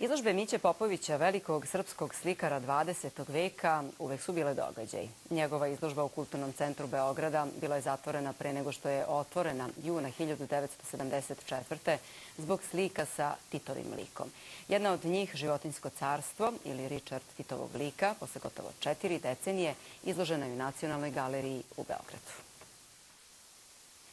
Izložbe Miće Popovića, velikog srpskog slikara 20. veka, uvek su bile događaj. Njegova izložba u Kulturnom centru Beograda bila je zatvorena pre nego što je otvorena juna 1974. zbog slika sa Titovim likom. Jedna od njih, Životinjsko carstvo ili Richard Titovog lika, posle gotovo 4 decenije, izložena je u Nacionalnoj galeriji u Beogradu.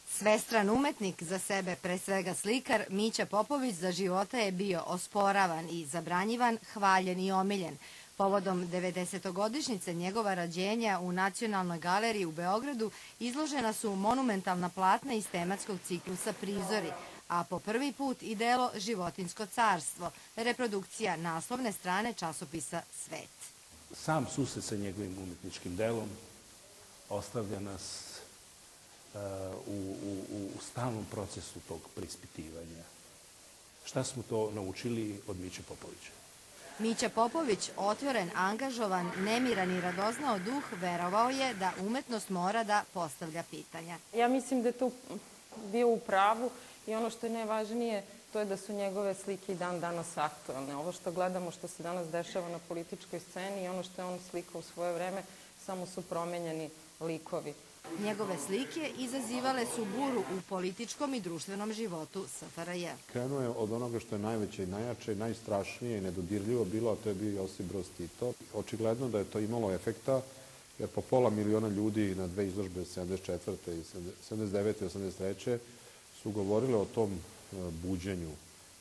Svestran umetnik, za sebe pre svega slikar, Mića Popović za života je bio osporavan i zabranjivan, hvaljen i omiljen. Povodom 90-godišnjice njegova rođenja u Nacionalnoj galeriji u Beogradu izložena su monumentalna platna iz tematskog ciklusa Prizori, a po prvi put i delo Životinjsko carstvo, reprodukcija naslovne strane časopisa Svet. Sam susret sa njegovim umetničkim delom ostavlja nas u stalnom procesu tog preispitivanja. Šta smo to naučili od Miće Popovića? Mića Popović, otvoren, angažovan, nemiran i radoznao duh, verovao je da umetnost mora da postavlja pitanja. Ja mislim da je tu bio u pravu i ono što je najvažnije, to je da su njegove slike i dan danas aktualne. Ovo što gledamo, što se danas dešava na političkoj sceni i ono što je on slikao u svoje vreme, samo su promenjeni likovi. Njegove slike izazivale su buru u političkom i društvenom životu SFRJ. Krenuo je od onoga što je najveće i najjače, najstrašnije i nedodirljivo bilo, a to je bio Josip Broz Tito. Očigledno da je to imalo efekta, jer po 500.000 ljudi na dve izložbe 74. i 79. i 83. su govorile o tom buđenju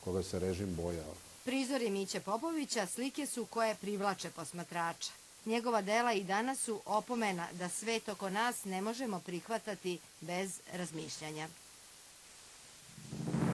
koga se režim bojao. Prizori Miće Popovića slike su koje privlače posmatrača. Njegova dela i danas su opomena da svet oko nas ne možemo prihvatati bez razmišljanja.